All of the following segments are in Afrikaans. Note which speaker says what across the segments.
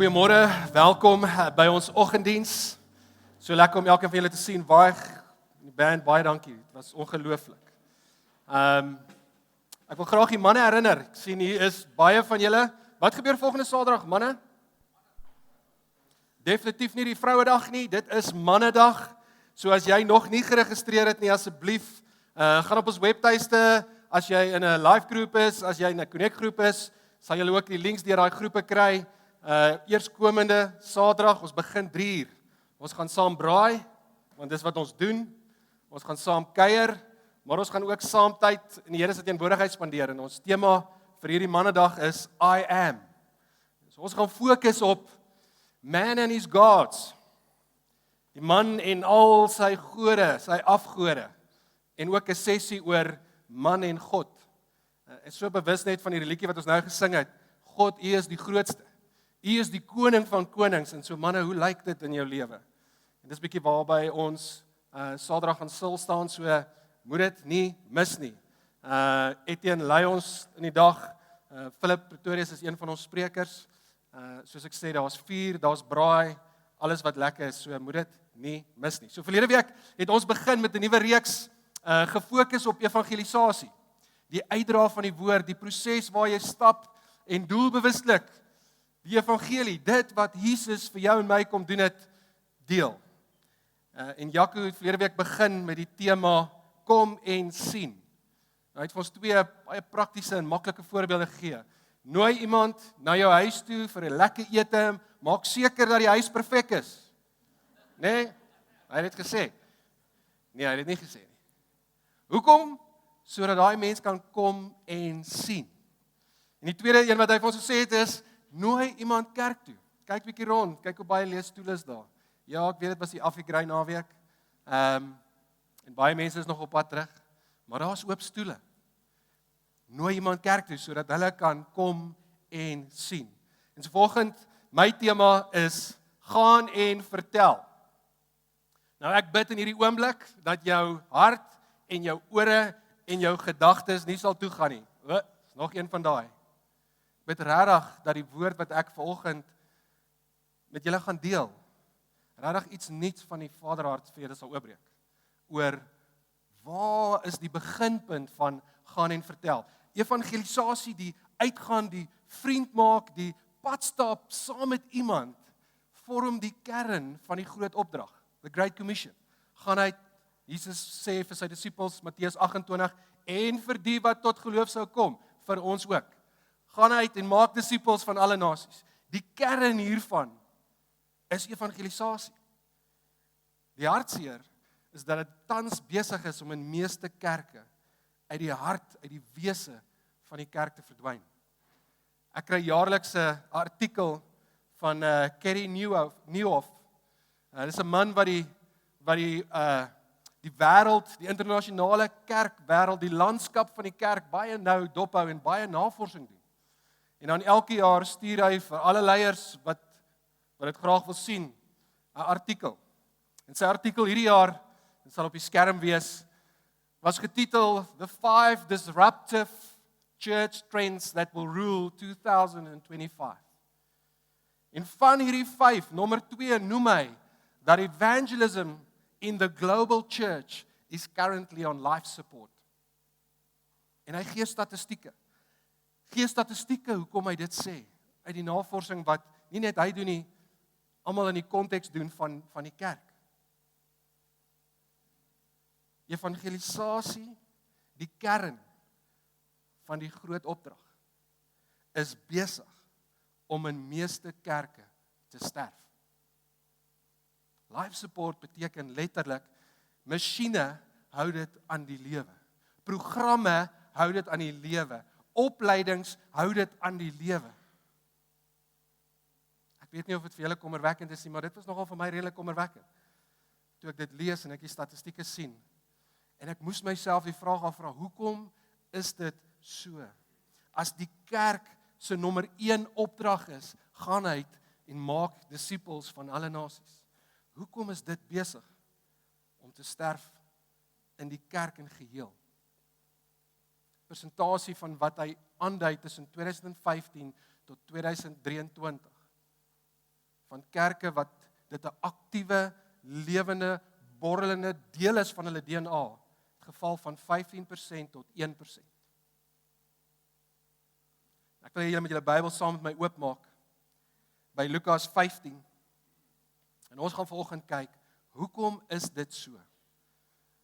Speaker 1: Goeiemôre, welkom by ons oggenddiens. So lekker om elkeen van julle te sien. Die band, baie dankie. Dit was ongelooflik. Ek wil graag die manne herinner. Ek sien hier is baie van julle. Wat gebeur volgende Saterdag, manne? Definitief nie die Vrouedag nie. Dit is Mannedag. So as jy nog nie geregistreer het nie, asseblief gaan op ons webtuiste. As jy in 'n live groep is, as jy in 'n connect groep is, sal julle ook die links deur daai groepe kry. Eerskomende Saterdag, ons begin 3:00. Ons gaan saam braai, want dis wat ons doen. Ons gaan saam kuier, maar ons gaan ook saam tyd in die Here se teenwoordigheid spandeer. En ons tema vir hierdie Mannedag is I am. So ons gaan fokus op man and his gods. Die man en al sy gode, sy afgode. En ook 'n sessie oor man en God. En so bewus net van die liedjie wat ons nou gesing het. God, U is die grootste. U is die koning van konings. En so manne, hoe lyk dit in jou lewe? En dis 'n bietjie waarby ons Saterdag gaan stil staan, so moet dit nie mis nie. Etienne lei ons in die dag. Philip Pretorius is een van ons sprekers. Soos ek sê, daar's vuur, daar's braai, alles wat lekker is, so moet dit nie mis nie. So verlede week het ons begin met 'n nuwe reeks gefokus op evangelisasie. Die uitdra van die woord, die proses waar jy stap en doelbewuslik die evangelie, dit wat Jesus vir jou en my kom doen het, deel. En Jaco het verlede week begin met die tema kom en sien. Hy het vir ons 2 baie praktiese en maklike voorbeelde gegee. Nooi iemand na jou huis toe vir 'n lekker ete, maak seker dat die huis perfek is. Nee, hy het dit gesê. Nee, hy het dit nie gesê nie. Hoekom? Sodat daai mens kan kom en sien. En die tweede een wat hy vir ons gesê het is, nooi iemand kerk toe. Kyk bietjie rond, kyk hoe baie leesstoele is daar. Ja, ek weet dit was die Afrigrey naweek. En baie mense is nog op pad terug, maar daar's oop stoele. Nooi iemand kerk toe sodat hulle kan kom en sien. En so volgende, my tema is gaan en vertel. Nou ek bid in hierdie oomblik dat jou hart en jou ore en jou gedagtes nie sal toegaan nie. Nog een van daai. Ek bid regtig dat die woord wat ek vanoggend met julle gaan deel, regtig iets nuuts van die Vaderhart vir julle sal oopbreek. Oor waar is die beginpunt van gaan en vertel? Evangelisasie, die uitgaan, die vriend maak, die padstap saam met iemand, vorm die kern van die groot opdrag, the Great Commission. Gaan uit, Jesus sê vir sy disippels, Matteus 28, en vir die wat tot geloof sou kom, vir ons ook. Gaan uit en maak disippels van alle nasies. Die kern hiervan is evangelisasie. Die hartseer is dat dit tans besig is om in meeste kerke uit die hart, uit die wese van die kerk te verdwyn. Ek kry jaarliks 'n artikel van Kerry Nieuwhof. Dis 'n man wat die wêreld, die internasionale kerkwêreld, die landskap van die kerk baie nou dophou en baie navorsing doen. En dan elke jaar stuur hy vir alle leiers wat dit graag wil sien, 'n artikel. En sy artikel hierdie jaar, dit sal op die skerm wees, was getitel The 5 Disruptive Church Trends That Will Rule 2025. En van hierdie 5, nommer 2 noem hy dat evangelism in the global church is currently on life support. En hy gee statistieke. Hoekom hy dit sê, uit die navorsing wat nie net hy doen nie, almal in die konteks doen van die kerk. Evangelisasie, die kern van die groot opdrag, is besig om in meeste kerke te sterf. Life support beteken letterlik, masjiene hou dit aan die lewe. Programme hou dit aan die lewe. Opleidings hou dit aan die lewe. Ek weet nie of dit vir julle kommerwekkend is nie, maar dit was nogal vir my redelik kommerwekkend. Toe ek dit lees en ek die statistieke sien. En ek moes myself die vraag afvra, hoekom is dit so? As die kerk se nommer 1 opdrag is, gaan uit en maak disippels van alle nasies. Hoekom is dit besig om te sterf in die kerk in geheel? Persentasie van wat hy aandui tussen 2015 tot 2023. van kerke wat dit 'n aktiewe, lewende, borrelende deel is van hulle DNA. Het geval van 15% tot 1%. Ek wil hê julle met julle Bybel saam met my oopmaak by Lukas 15. En ons gaan vanoggend kyk, hoekom is dit so?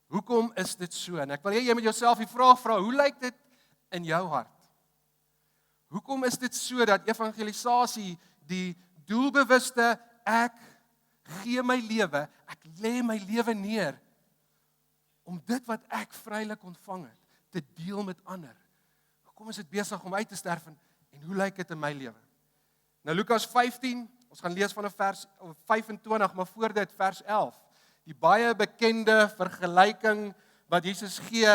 Speaker 1: Hoekom is dit so? En ek wil hê jy met jouself die vraag vra, hoe lyk dit in jou hart? Hoekom is dit so dat evangelisasie die doelbewuste ek gee my lewe, ek lê my lewe neer om dit wat ek vrylik ontvang het te deel met ander? Hoekom is dit besig om uit te sterf en hoe lyk dit in my lewe? Nou Lukas 15, ons gaan lees vanaf vers 25, maar voor dit vers 11. Die baie bekende vergelyking wat Jesus gee,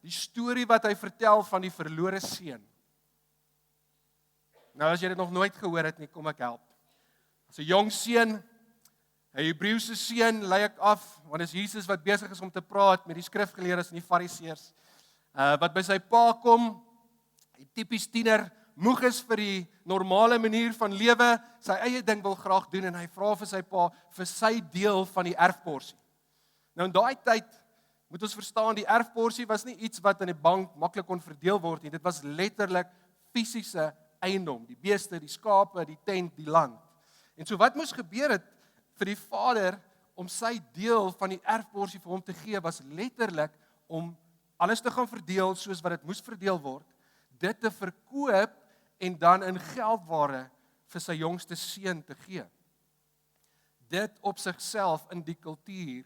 Speaker 1: die storie wat hy vertel van die verlore seun. Nou as jy dit nog nooit gehoor het nie, kom ek help. As 'n jong seun, 'n Hebreëse seun, lei ek af, want is Jesus wat besig is om te praat met die skrifgeleerdes en die fariseërs, wat by sy pa kom, 'n tipies tiener, moeg is vir die normale manier van lewe, sy eie ding wil graag doen en hy vra vir sy pa vir sy deel van die erfporsie. Nou in daai tyd moet ons verstaan, die erfporsie was nie iets wat in die bank maklik kon verdeel word nie. Dit was letterlik fisiese eiendom, die beeste, die skape, die tent, die land. En so wat moes gebeur het vir die vader om sy deel van die erfporsie vir hom te gee, was letterlik om alles te gaan verdeel soos wat dit moes verdeel word, dit te verkoop en dan in geldware vir sy jongste seun te gee. Dit op sigself in die kultuur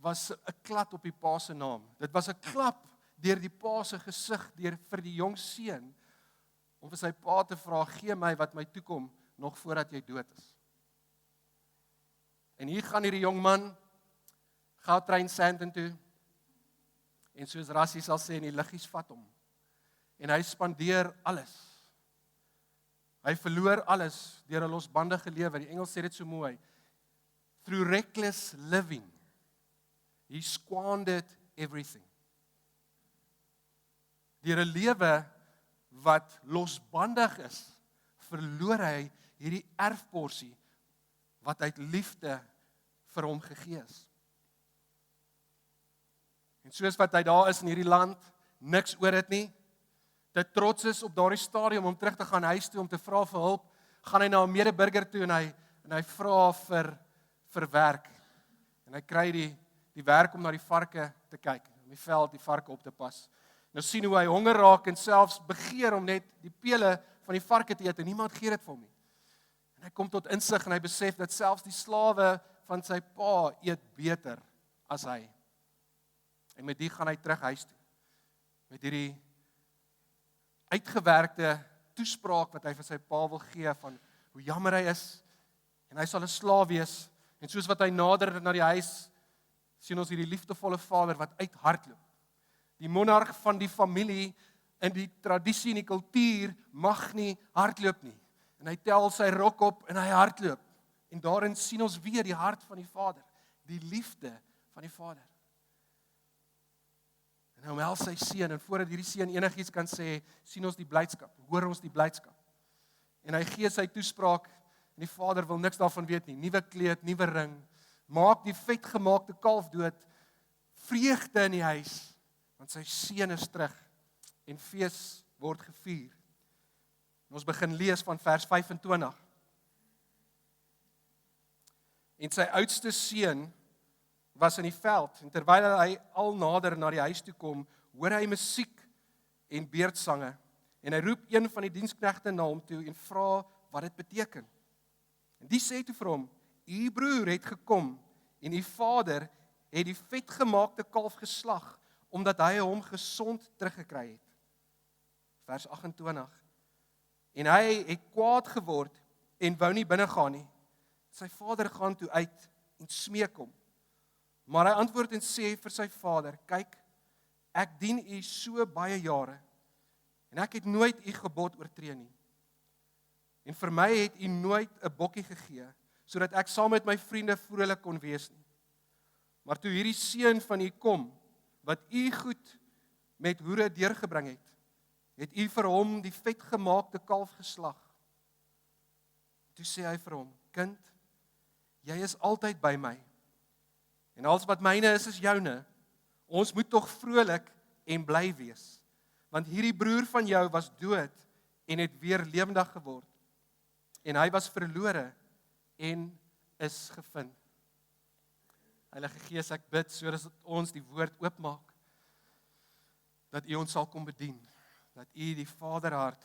Speaker 1: was 'n klap op die pa se naam. Dit was 'n klap deur die pa se gesig vir die jong seun om vir sy pa te vra, gee my wat my toekom nog voordat jy dood is. En hier gaan hierdie jong man Gautrain Sandton toe en soos Rassie sal sê, en die liggies vat hom. En hy spandeer alles. Hy verloor alles deur 'n losbandige lewe. Die Engels sê dit so mooi. Through reckless living, he squandered everything. Deur 'n lewe wat losbandig is, verloor hy hierdie erfporsie wat uit liefde vir hom gegee is. En soos wat hy daar is in hierdie land, niks oor dit nie, dit trots is op daardie stadium om terug te gaan huis toe om te vra vir hulp, gaan hy na 'n medeburger toe en hy vra vir werk. En hy kry die werk om na die varke te kyk, om die veld die varke op te pas. Nou sien hoe hy honger raak en selfs begeer om net die pele van die varke te eet en niemand gee dit vir hom nie. En hy kom tot insig en hy besef dat selfs die slawe van sy pa eet beter as hy. En met die gaan hy terug huis toe. Met hierdie uitgewerkte toespraak wat hy vir sy pa wil gee van hoe jammer hy is en hy sal 'n slaaf wees. En soos wat hy nader na die huis, sien ons hierdie liefdevolle vader wat uithardloop. Die monarg van die familie in die tradisie en die kultuur mag nie hardloop nie. En hy tel sy rok op en hy hardloop. En daarin sien ons weer die hart van die vader, die liefde van die vader. En nou omhels sy seun en voordat hierdie seun enigiets kan sê, sien ons die blydskap, hoor ons die blydskap. En hy gee sy toespraak en die vader wil niks daarvan weet nie. Nuwe kleed, nuwe ring, maak die vetgemaakte kalf dood, vreugde in die huis, want sy seun is terug en fees word gevier. En ons begin lees van vers 25. En sy oudste seun was in die veld, en terwyl hy al nader na die huis toe kom, hoor hy musiek en beerdsange, en hy roep een van die diensknegte na hom toe en vra wat dit beteken. En die sê toe vir hom, u broer het gekom, en u vader het die vetgemaakte kalf geslag, omdat hy hom gesond teruggekry het. Vers 28. En hy het kwaad geword, en wou nie binne gaan nie. Sy vader gaan toe uit, en smeek hom. Maar hy antwoord en sê vir sy vader, kyk, ek dien u so baie jare, en ek het nooit u gebod oortree nie. En vir my het u nooit 'n bokkie gegee, sodat ek saam met my vriende vrolik kon wees nie. Maar toe hierdie seun van u kom, wat u goed met hoere deurgebring het u vir hom die vetgemaakte kalf geslag. Toe sê hy vir hom, kind, jy is altyd by my. En alles wat myne is joune. Ons moet tog vrolik en bly wees. Want hierdie broer van jou was dood en het weer lewendig geword. En hy was verlore en is gevind. Heilige Gees, ek bid sodat ons die woord oopmaak, dat U ons sal kom bedien, dat U die Vaderhart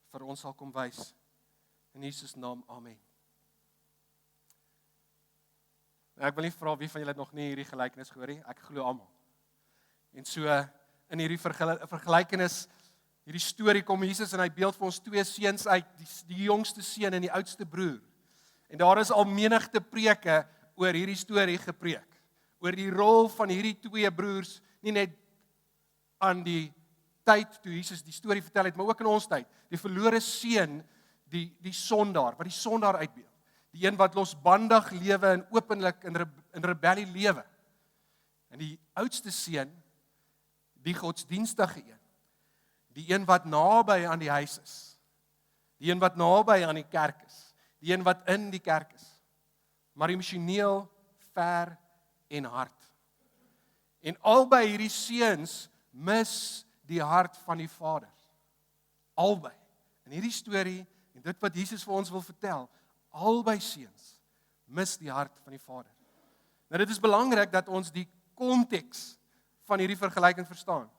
Speaker 1: vir ons sal kom wys. In Jesus naam, amen. Ek wil nie vra wie van julle nog nie hierdie gelykenis gehoor nie, ek glo almal. En so in hierdie vergelykenis, hierdie storie kom Jesus en hy beeld vir ons twee seuns uit, die jongste seun en die oudste broer. En daar is al menigte preke oor hierdie storie gepreek, oor die rol van hierdie twee broers, nie net aan die tyd toe Jesus die storie vertel het, maar ook in ons tyd, die verlore seun, die sondaar, wat die sondaar uitbeeld, die een wat losbandig lewe en openlik in rebellie lewe, en die oudste seun, die godsdienstige een, die een wat naby aan die huis is, die een wat naby aan die kerk is, die een wat in die kerk is, maar emosioneel ver en hard. En albei hierdie seuns mis die hart van die Vader. Albei. In hierdie storie, en dit wat Jesus vir ons wil vertel, albei seuns mis die hart van die Vader. Nou dit is belangrik dat ons die konteks van hierdie vergelyking verstaan.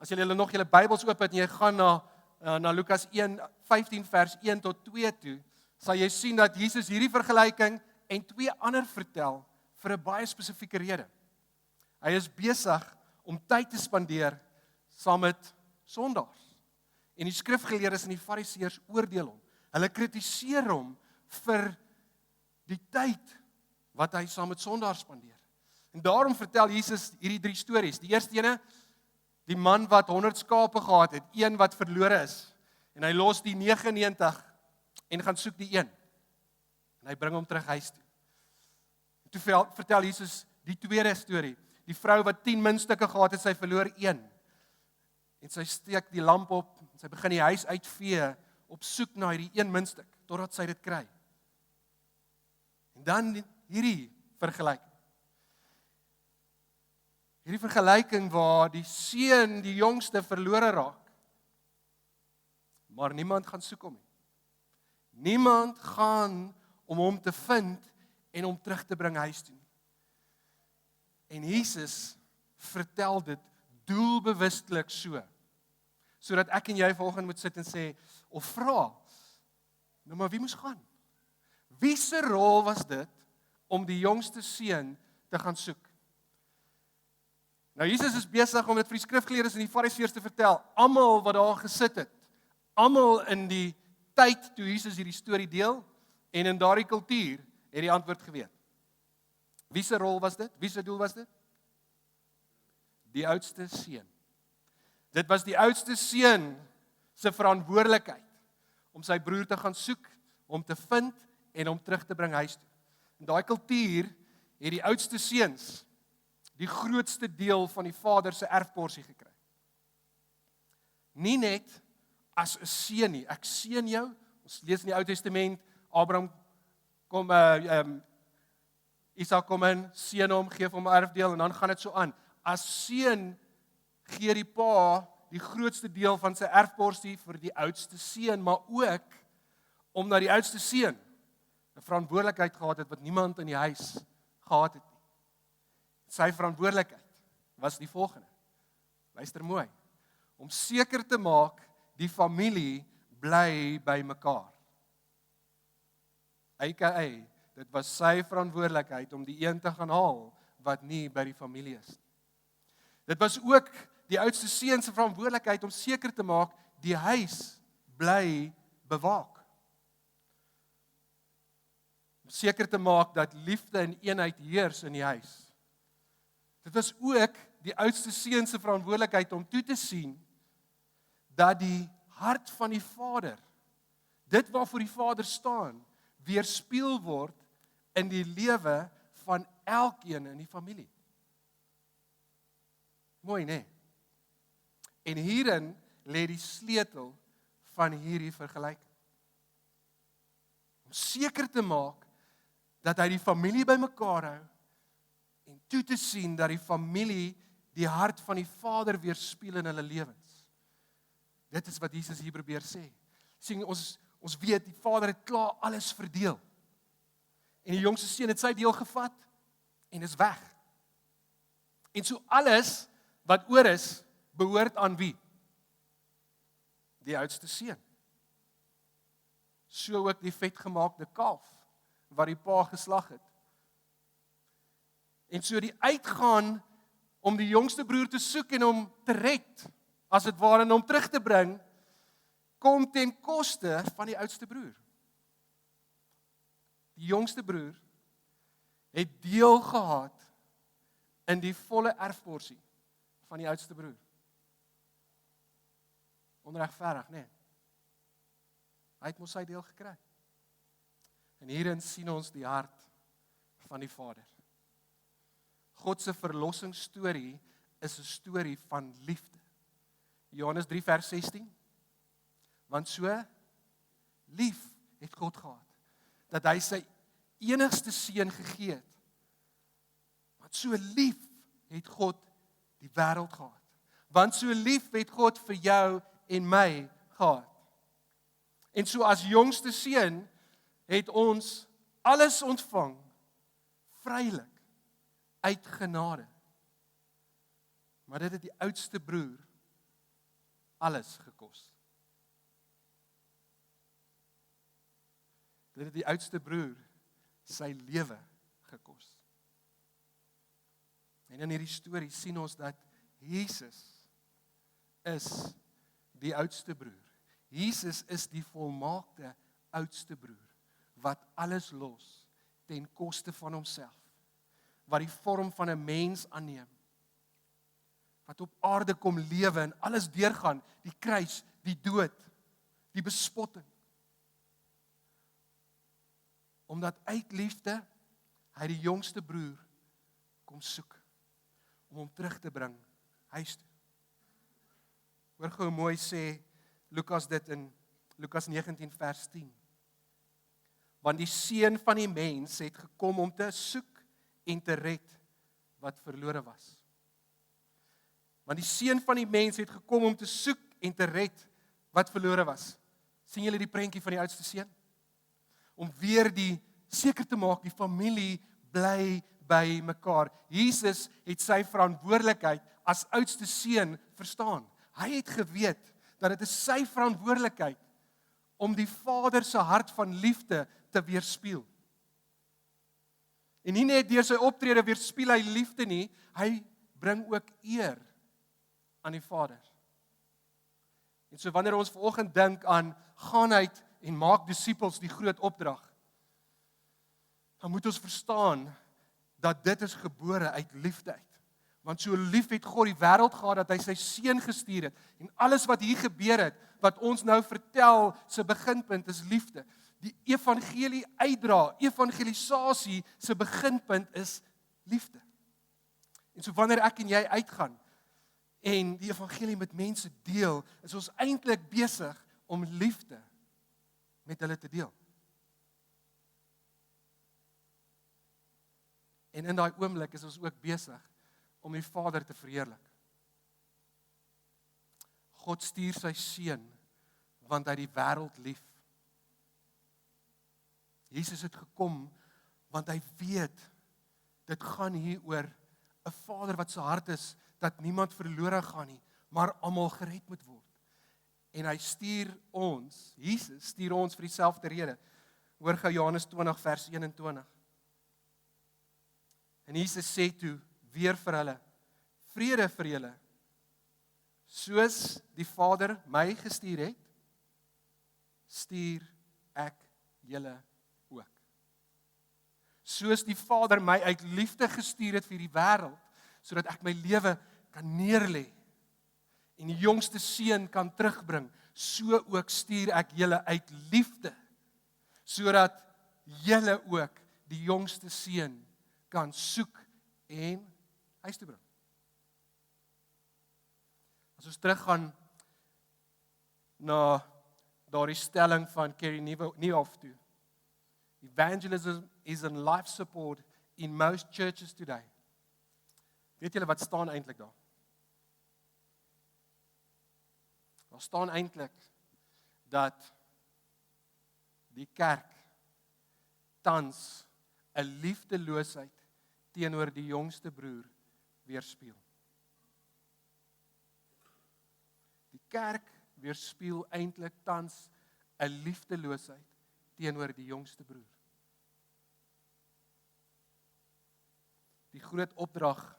Speaker 1: As julle nog julle Bybels oop het en jy gaan na Lukas 1:15 vers 1 tot 2 toe, sal jy sien dat Jesus hierdie vergelyking en twee ander vertel vir 'n baie spesifieke rede. Hy is besig om tyd te spandeer saam met sondaars. En die skrifgeleerdes en die fariseërs oordeel hom. Hulle kritiseer hom vir die tyd wat hy saam met sondaars spandeer. En daarom vertel Jesus hierdie drie stories. Die eerste ene, die man wat 100 skape gehad het, een wat verlore is. En hy los die 99 en gaan soek die een. En hy bring hom terug huis toe. En toe vertel Jesus die tweede storie. Die vrou wat 10 muntstukke gehad het, sy verloor een. En sy steek die lamp op, en sy begin die huis uitvee, op soek na hierdie een muntstuk, totdat sy dit kry. En dan hierdie vergelyking. Hierdie vergelyking waar die seun, die jongste, verlore raak. Maar niemand gaan soek hom nie. Niemand gaan om hom te vind en hom terug te bring huis toe. En Jesus vertel dit doelbewustelik so, sodat ek en jy vanoggend moet sit en sê, of vra, nou maar wie moes gaan? Wie se rol was dit om die jongste seun te gaan soek? Nou Jesus is besig om dit vir die skrifgeleerdes en die fariseërs te vertel, almal wat daar gesit het, almal in die tyd toe Jesus hierdie storie deel, en in daardie kultuur het die antwoord geweet. Wie se rol was dit? Wie se doel was dit? Die oudste seun. Dit was die oudste seun se verantwoordelikheid om sy broer te gaan soek, om te vind en om terug te bring huis toe. In daai kultuur het die oudste seuns die grootste deel van die vader se erfporsie gekry. Nie net as 'n seun nie. Ek seën jou. Ons lees in die Ou Testament, Abraham kom Isak kom in, seën hom, gee hom 'n erfdeel en dan gaan dit so aan. As seun gee die pa die grootste deel van sy erfporsie vir die oudste seun, maar ook omdat die oudste seun 'n verantwoordelikheid gehad het wat niemand in die huis gehad het nie. Sy verantwoordelikheid was die volgende. Luister mooi. Om seker te maak die familie bly by mekaar. AKA, dit was sy verantwoordelikheid om die een te gaan haal wat nie by die familie is. Dit was ook die oudste seun se verantwoordelikheid om seker te maak die huis bly bewaak. Om seker te maak dat liefde en eenheid heers in die huis. Dit was ook die oudste seun se verantwoordelikheid om toe te sien dat die hart van die Vader, dit waarvoor die Vader staan, weerspieël word in die lewe van elkeen in die familie. Mooi, né? En hierin lê die sleutel van hierdie vergelyking. om seker te maak dat hy die familie bymekaar hou en toe te sien dat die familie die hart van die Vader weerspieël in hulle lewens. Dit is wat Jesus hier probeer sê. Sien, ons weet die Vader het klaar alles verdeel. En die jongste seun het sy deel gevat en is weg. En so alles wat oor is, behoort aan wie? Die oudste seun. So ook die vetgemaakte kalf wat die pa geslag het. En so die uitgaan om die jongste broer te soek en hom te red, as dit ware en hom terug te bring, kom ten koste van die oudste broer. Die jongste broer het deel gehad in die volle erfporsie van die oudste broer. Onregverdig, nee. Hy het mos sy deel gekry. En hierin sien ons die hart van die Vader. God se verlossingsstorie is 'n storie van liefde. Johannes 3 vers 16. Want so lief het God gehad, dat hy sy enigste seun gegee het. Want so lief het God die wêreld gehad. Want so lief het God vir jou en my gehad. En so as jongste seun het ons alles ontvang vrylik uit genade. Maar dit het die oudste broer alles gekos. Dit het die oudste broer sy lewe gekos. En in hierdie storie sien ons dat Jesus is die oudste broer. Jesus is die volmaakte oudste broer wat alles los ten koste van homself, wat die vorm van 'n mens aanneem, wat op aarde kom lewe en alles deurgaan, die kruis, die dood, die bespotting. Omdat uit liefde hy die jongste broer kom soek om hom terug te bring huis toe. Hoor gou mooi sê Lukas dit in Lukas 19 vers 10. Want die seun van die mens het gekom om te soek en te red wat verlore was. Want die seun van die mens het gekom om te soek en te red wat verlore was. Sien julle die prentjie van die oudste seun? Om weer die seker te maak die familie bly by mekaar. Jesus het sy verantwoordelikheid as oudste seun verstaan. Hy het geweet dat dit is sy verantwoordelikheid om die Vader se hart van liefde te weerspieël. En nie net deur sy optrede weerspieël hy liefde nie, hy bring ook eer aan die Vader. En so wanneer ons vanoggend dink aan gaan uit en maak disippels die groot opdrag, dan moet ons verstaan dat dit is gebore uit liefde uit. Want so lief het God die wêreld gehad dat hy sy seun gestuur het. En alles wat hier gebeur het, wat ons nou vertel, se beginpunt is liefde. Die evangelie uitdra, evangelisasie se beginpunt is liefde. En so wanneer ek en jy uitgaan en die evangelie met mense deel, is ons eintlik besig om liefde met hulle te deel. En in daai oomblik is ons ook besig om die Vader te verheerlik. God stuur sy seun want hy die wêreld lief. Jesus het gekom want hy weet dit gaan hier oor 'n Vader wat se hart is dat niemand verlore gaan nie, maar almal gered moet word. En hy stuur ons, Jesus stuur ons vir dieselfde rede. Hoor gou Johannes 20 vers 21. En Jesus sê toe weer vir hulle, vrede vir julle. Soos die Vader my gestuur het, stuur ek julle ook. Soos die Vader my uit liefde gestuur het vir die wêreld, sodat ek my lewe kan neerlê en die jongste seun kan terugbring, so ook stuur ek julle uit liefde, sodat julle ook die jongste seun kan soek en huis toe bring. As ons teruggaan na daardie stelling van Kerry Nieuwhof toe, Evangelism is in life support in most churches today. Weet julle wat staan eintlik daar? Daar staan eintlik dat die kerk tans 'n liefdeloosheid teenoor die jongste broer weerspieël. Die kerk weerspieël eintlik tans 'n liefdeloosheid teenoor die jongste broer. Die groot opdrag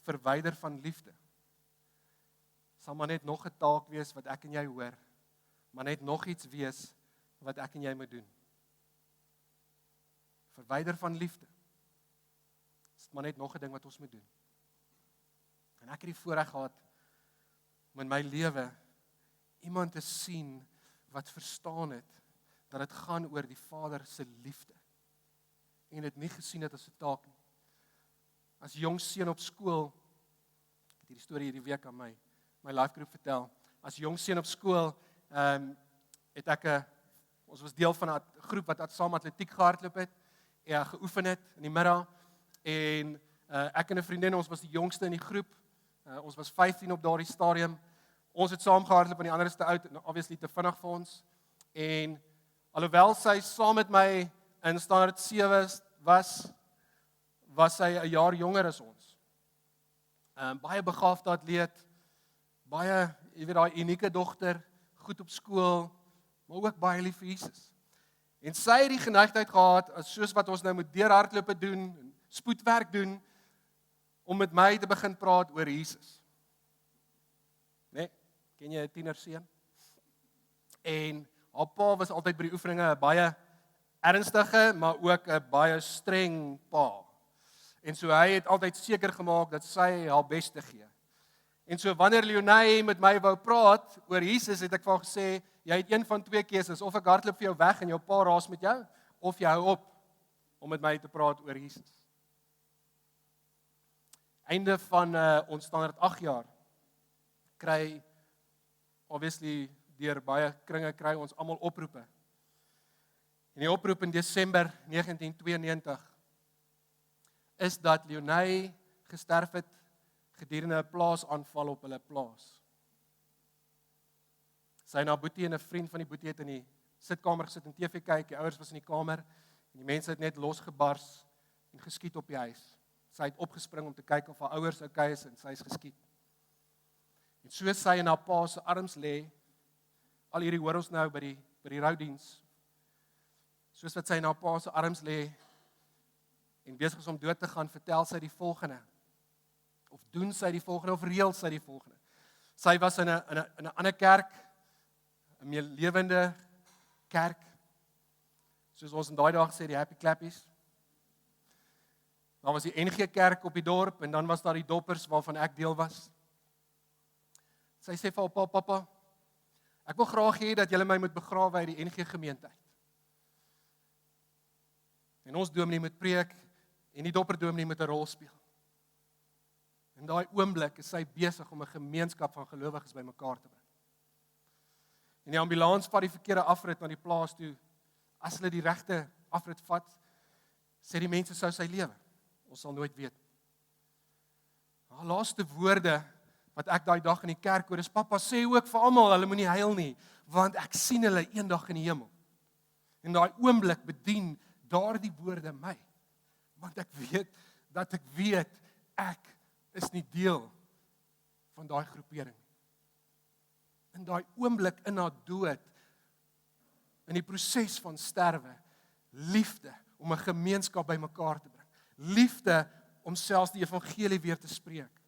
Speaker 1: verwyder van liefde sal maar net nog 'n taak wees wat ek en jy hoor, maar net nog iets wees wat ek en jy moet doen. Verwyder van liefde. Dit is maar net nog 'n ding wat ons moet doen. En ek het die voorreg gehad om in my lewe iemand te sien wat verstaan het dat dit gaan oor die Vader se liefde. En dit nie gesien het as 'n taak nie. As jong seun op skool, ek het hierdie storie hierdie week aan my life group vertel. As jong seun op skool, het ek ons was deel van 'n groep wat saam atletiek gehardloop het, en geoefen het in die middag, en ek en 'n vriendin, ons was die jongste in die groep, ons was 15 op daardie stadium, ons het saam gehardloop en die ander is te oud, en obviously te vinnig vir ons, en alhoewel sy saam met my in standaard 7 was sy 'n jaar jonger as ons. Baie begaafde atleet, baie, jy weet, daai unieke dogter, goed op skool, maar ook baie lief vir Jesus. En sy het die geneigtheid gehad, soos wat ons nou moet deurhardlope doen, spoedwerk doen, om met my te begin praat oor Jesus. Nee, ken jy 'n tienerseun? En haar pa was altyd by die oefeninge 'n baie ernstige, maar ook 'n baie streng pa. En so hy het altyd seker gemaak dat sy haar beste gee. En so wanneer Leonie met my wou praat oor Jesus, het ek vir haar gesê, jy het een van twee keuses, of ek hardloop vir jou weg en jou pa raas met jou, of jy hou op om met my te praat oor Jesus. Einde van ons standaard 8 jaar, kry, obviously, deur baie kringe kry ons almal oproepe. En die oproep in Desember 1992 is dat Leonie gesterf het gedurende 'n plaasaanval op hulle plaas. Sy en haar boetie en 'n vriend van die boetie het in die sitkamer gesit en TV kyk, die ouers was in die kamer, en die mense het net losgebars en geskiet op die huis. Sy het opgespring om te kyk of haar ouers okay is, en sy is geskiet. En so sy in haar pa se arms lê, al hierdie hoor ons nou by die roudiens, soos wat sy in haar pa se arms lê, en besig is om dood te gaan, vertel sy die volgende, of doen sy die volgende, of reël sy die volgende. Sy was in 'n ander kerk, 'n meer lewende kerk, soos ons in daai dae sê, die Happy Clappies. Daar was die NG Kerk op die dorp, en dan was daar die Doppers waarvan ek deel was. Sy sê vir haar pappa, ek wil graag hê dat julle my moet begrawe uit die NG gemeente uit. En ons dominee moet preek, en die Dopper dominee moet 'n rol speel. In daai oomblik is sy besig om 'n gemeenskap van gelowiges bymekaar te bring. En die ambulans vat die verkeerde afrit na die plaas toe. As hulle die regte afrit vat, sê die mense sou sy lewe. Ons sal nooit weet. Haar laaste woorde wat ek daai dag in die kerk hoor is, pappa sê ook vir almal, hulle moenie huil nie, want ek sien hulle eendag in die hemel. En daai oomblik bedien daardie woorde my, want ek weet ek is nie deel van daai groepering. In daai oomblik in haar dood, in die proses van sterwe, liefde om 'n gemeenskap bymekaar te bring. Liefde om selfs die evangelie weer te spreek.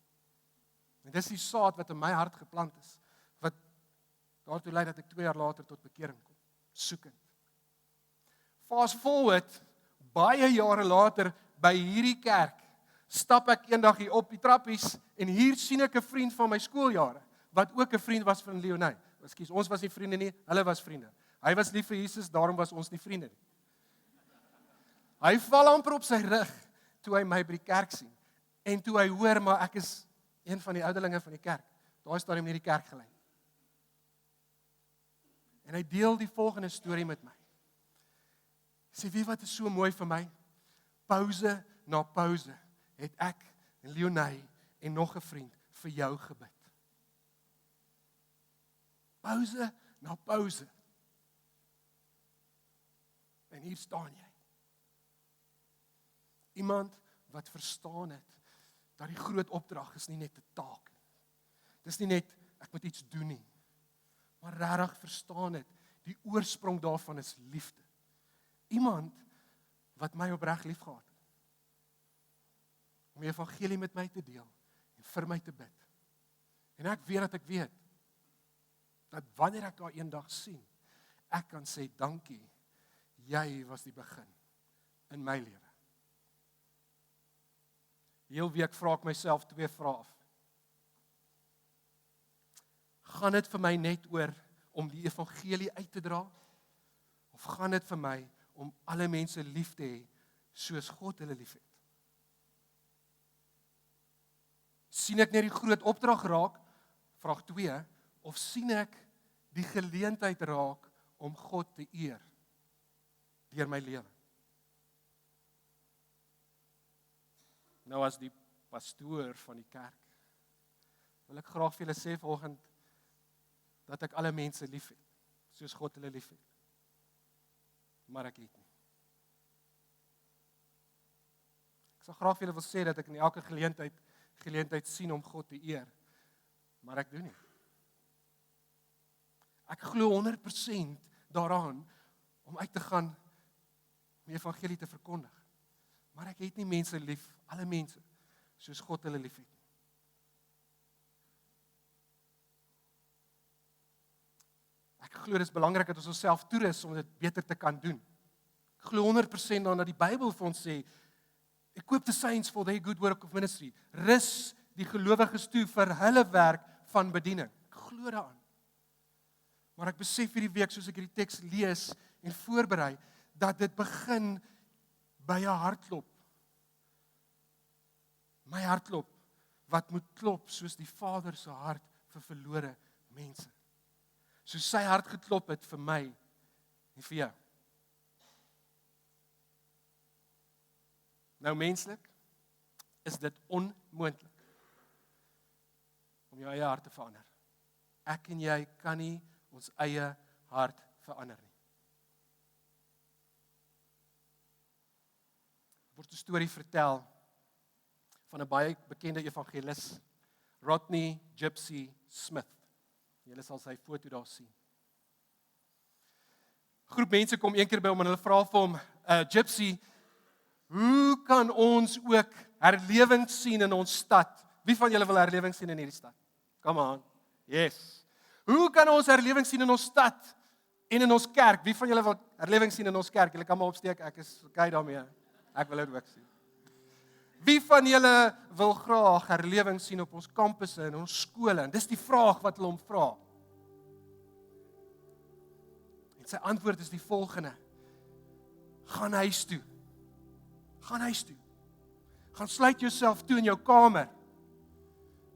Speaker 1: En dis die saad wat in my hart geplant is, wat daartoe lei dat ek 2 jaar later tot bekering kom, soekend. Fast forward, baie jare later, by hierdie kerk, stap ek eendag hier op die trappies, en hier sien ek 'n vriend van my skooljare, wat ook 'n vriend was van Leonie. Ekskuus, ons was nie vriende nie, hulle was vriende. Hy was lief vir Jesus, daarom was ons nie vriende nie. Hy val amper op sy rug, toe hy my by die kerk sien, en toe hy hoor, maar ek is een van die ouderlinge van die kerk. Daar is daar in hierdie kerk gelei. En hy deel die volgende storie met my. Sê, weet wat is so mooi vir my? Pouse na pouse het ek en Leonie en nog 'n vriend vir jou gebid. Pouse na pouse. En hier staan jy. Iemand wat verstaan het dat die groot opdrag is nie net 'n taak nie. Dis nie net ek moet iets doen nie. Maar regtig verstaan het die oorsprong daarvan is liefde. Iemand wat my opreg liefgehad het. Om die evangelie met my te deel en vir my te bid. En ek weet dat wanneer ek haar eendag sien, ek kan sê dankie. Jy was die begin in my lewe. Heel week vra ek myself 2 vrae af. Gaan dit vir my net oor om die evangelie uit te dra? Of gaan dit vir my om alle mense lief te hê soos God hulle liefhet? Sien ek net die groot opdrag raak? Vraag 2, of sien ek die geleentheid raak om God te eer deur my lewe? Nou as die pastoor van die kerk, wil ek graag vir julle sê vanoggend dat ek alle mense liefhet, soos God hulle liefhet. Maar ek het nie. Ek sal graag vir julle wil sê dat ek in elke geleentheid sien om God te eer, maar ek doen nie. Ek glo 100% daaraan om uit te gaan om die evangelie te verkondig. Maar ek het nie mense lief, alle mense, soos God hulle lief het. Ek glo dit is belangrik dat ons onsself toerus om dit beter te kan doen. Ek glo 100% daaraan dat die Bybel vir ons sê, equip the saints for their good work of ministry. Rus die gelowiges toe vir hulle werk van bediening. Ek glo daaraan. Maar ek besef hierdie week, soos ek hierdie teks lees en voorberei, dat dit begin by 'n hartklop. My hartklop, wat moet klop soos die Vader se hart vir verlore mense. Soos sy hart geklop het vir my en vir jou. Nou menslik is dit onmoontlik om jou eie hart te verander. Ek en jy kan nie ons eie hart verander nie. Word 'n storie vertel van 'n baie bekende evangelis, Rodney Gypsy Smith. Julle sal sy foto daar sien. 'n Groep mense kom een keer by hom en hulle vra vir hom, Gypsy, hoe kan ons ook herlewing sien in ons stad? Wie van julle wil herlewing sien in hierdie stad? Come on. Yes. Hoe kan ons herlewing sien in ons stad en in ons kerk? Wie van julle wil herlewing sien in ons kerk? Julle kan maar opsteek, ek is okay daarmee. Ek wil dit ook sien. Wie van julle wil graag herlewing sien op ons kampusse en ons skole? En dis die vraag wat hulle hom vra. En sy antwoord is die volgende. Gaan huis toe. Gaan huis toe. Gaan sluit jouself toe in jou kamer.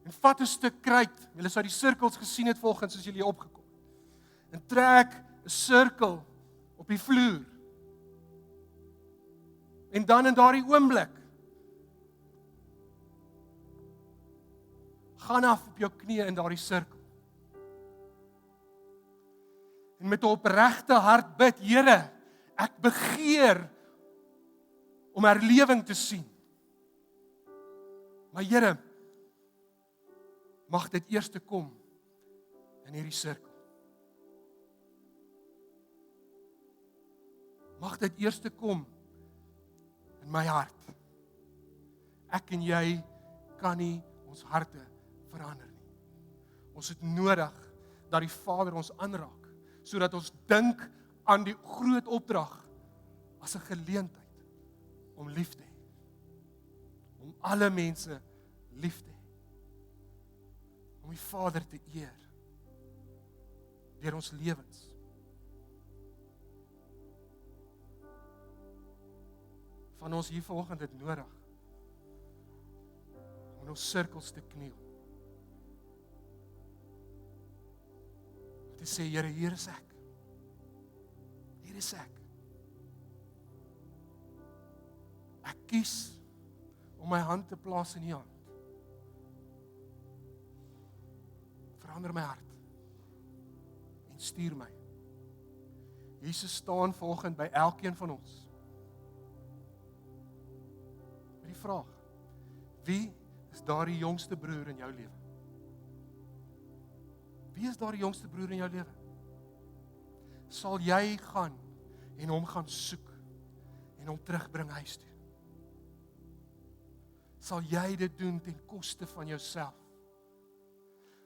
Speaker 1: En vat 'n stuk kruit. Julle sou die sirkels gesien het volgens soos julle hier opgekom het. En trek 'n sirkel op die vloer. En dan in daardie oomblik gaan af op jou knieë in daardie sirkel. En met 'n opregte hart bid, Here, ek begeer om herlewing te sien. Maar Here, mag dit eers kom in hierdie sirkel. Mag dit eers kom in my hart. Ek en jy kan nie ons harte verander nie. Ons het nodig dat die Vader ons aanraak, sodat ons dink aan die groot opdrag as 'n geleentheid om lief te hê. Om alle mense lief te hê. Om die Vader te eer deur ons lewens. Van ons hier vanoggend het nodig om in ons sirkels te kniel. Om te sê, Here, hier is ek. Hier is ek. kies om my hand te plaas in U hand. Verander my hart en stuur my. Jesus staan vanoggend by elkeen van ons. Met die vraag: wie is daardie jongste broer in jou lewe? Wie is daardie jongste broer in jou lewe? Sal jy gaan en hom gaan soek en hom terugbring huis toe? Sal jy dit doen ten koste van jouself?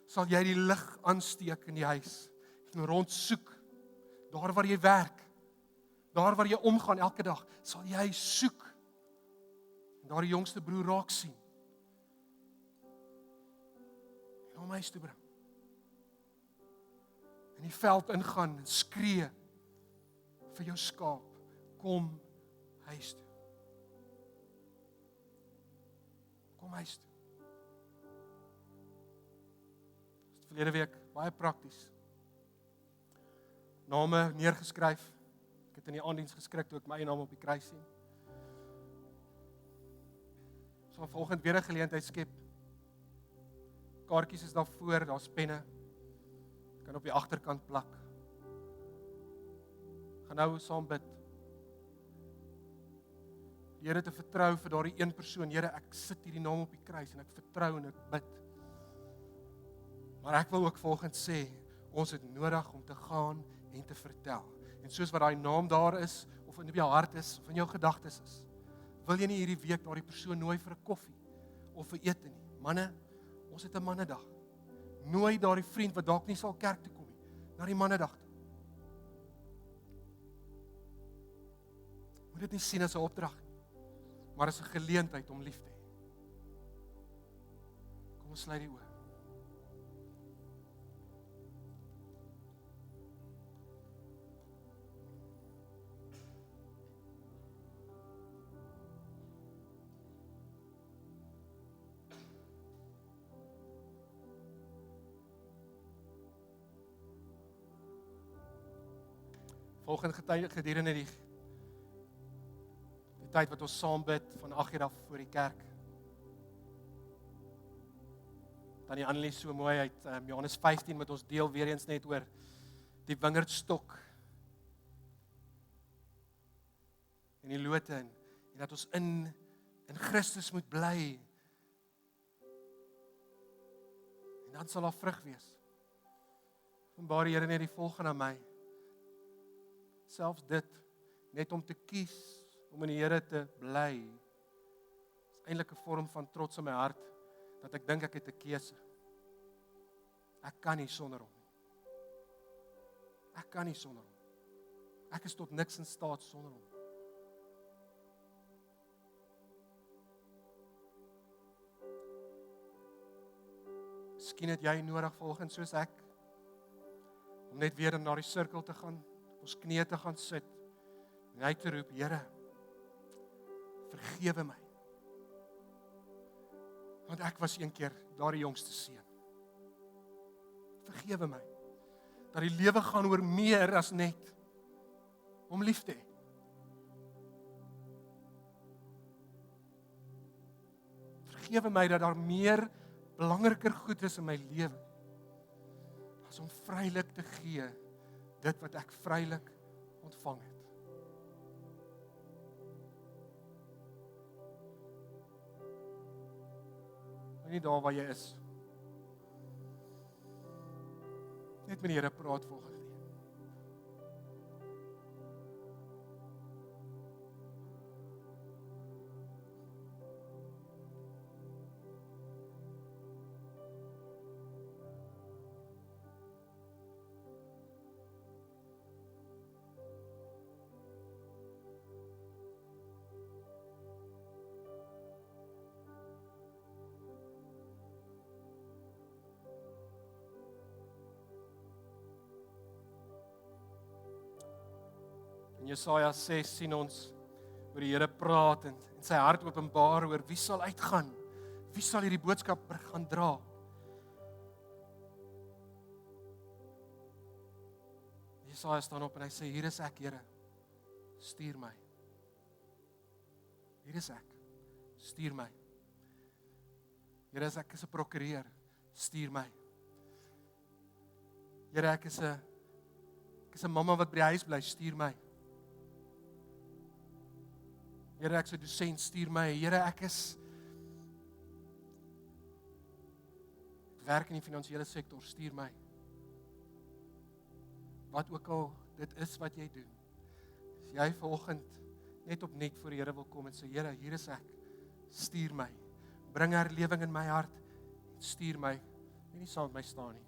Speaker 1: Sal jy die lig aansteek in die huis en rondsoek, daar waar jy werk, daar waar jy omgaan elke dag, sal jy soek en daar die jongste broer raak sien en hom huis toe bring? In die veld ingaan en skree vir jou skaap, kom huis toe. Kom huis toe. Verlede week, baie prakties. Name neergeskryf. Ek het in die aanddiens geskrik toe ek my eie naam op die kruis sien. So vanoggend weer 'n geleentheid skep. Kaartjies is daar voor, daar's penne. Jy kan op die agterkant plak. Gaan nou saam bid. Die Here te vertrou vir daardie een persoon. Here, ek sit hierdie naam op die kruis en ek vertrou en ek bid. Maar ek wil ook volgens sê, ons het nodig om te gaan en te vertel. En soos wat daai naam daar is, of in jou hart is, of in jou gedagtes is, wil jy nie hierdie week daardie persoon nooi vir 'n koffie, of vir ete nie. Manne, ons het 'n mannedag. Nooi daardie vriend wat dalk nie sal kerk toe kom nie, na die mannedag toe. Moet dit nie sien as 'n opdrag nie, maar as 'n geleentheid om lief te hê. Kom ons sluit die oë. Volgende gedurende die tyd wat ons saam bid van 8:00 af voor die kerk. Tannie Annelie so mooi uit Johannes 15 met ons deel weer eens net oor die wingerdstok en die lote en dat ons in Christus moet bly. En dan sal daar vrug wees. Openbaar die Here net die volgende aan my. Selfs dit, net om te kies, om in die Here te bly, is eintlik 'n vorm van trots in my hart, dat ek dink ek het 'n keuse. Ek kan nie sonder hom nie. Ek kan nie sonder hom. Ek is tot niks in staat sonder hom. Miskien het jy nodig volgens soos ek, om net weer in daardie sirkel te gaan, ons knieë te gaan sit en uit te roep, Here, vergewe my. Want ek was een keer daardie jongste seun. Vergewe my. Dat die lewe gaan oor meer as net om lief te hê. Vergewe my dat daar meer belangriker goed is in my lewe as om vrylik te gee dit wat ek vrylik ontvang het. En nie daar waar jy is. Net met die Here praat volgens nie. In Jesaja 6 sien ons hoe die Here praat en sy hart openbaar oor wie sal uitgaan, wie sal hierdie boodskap gaan dra. Jesaja staan op en hy sê, hier is ek, Here, stuur my. hier is ek, stuur my. Here, as ek is 'n prokureur, stuur my. Here, ek is 'n mamma wat by die huis bly, stuur my. Here, ek is 'n dosent, stuur my. Here, ek werk in die finansiële sektor, stuur my. Wat ook al dit is wat jy doen. As jy vanoggend net opnuut voor die Here wil kom en sê, Here, hier is ek, stuur my. Bring herlewing in my hart, en stuur my, en nie saam met my staan nie.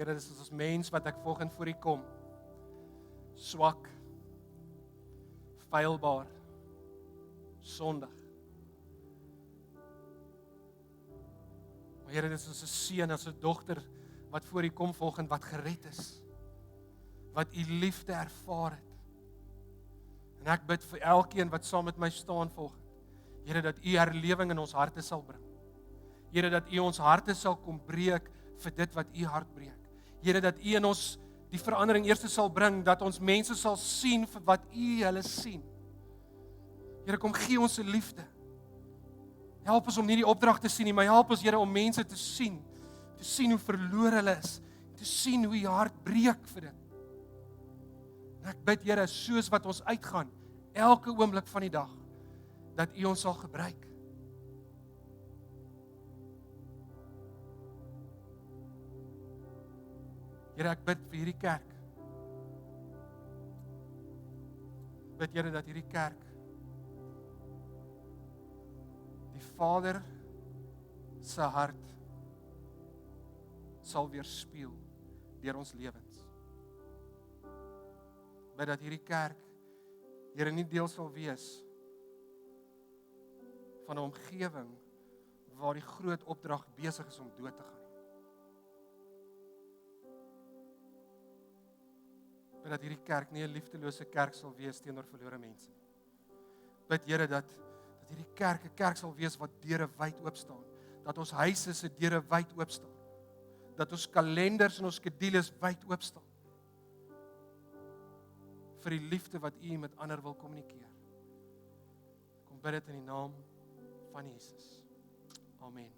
Speaker 1: Here, dis as mens wat ek volgens voor U kom, swak, feilbaar, sondig. Maar Here, dis as 'n seun, as 'n dogter wat voor U kom volgens wat gered is, wat U liefde ervaar het. En ek bid vir elkeen wat saam met my staan volgens, Here, dat U herlewing in ons harte sal bring. Here, dat U ons harte sal kom breek vir dit wat U hart breek. Here, dat U in ons die verandering eers sal bring, dat ons mense sal sien vir wat U hulle sien. Here, kom gee ons se liefde. Help ons om nie die opdrag te sien nie, maar help ons, Here, om mense te sien hoe verlore hulle is, te sien hoe U hart breek vir dit. En ek bid, Here, soos wat ons uitgaan, elke oomblik van die dag, dat U ons sal gebruik. Here, ek bid vir hierdie kerk. Ek bid, Here, dat hierdie kerk die Vader se hart sal weerspieël deur ons lewens. Ek bid dat hierdie kerk, Here, nie deel sal wees van 'n omgewing waar die groot opdrag besig is om dood te gaan. Dat hierdie kerk nie 'n liefdelose kerk sal wees teenoor verlore mense nie. Bid, Here, dat hierdie kerk 'n kerk sal wees wat deure wyd oop staan. Dat ons huise se deure wyd oop staan. Dat ons kalenders en ons skedules wyd oop staan. Vir die liefde wat U met ander wil kommunikeer. Kom bid dit in die naam van Jesus. Amen.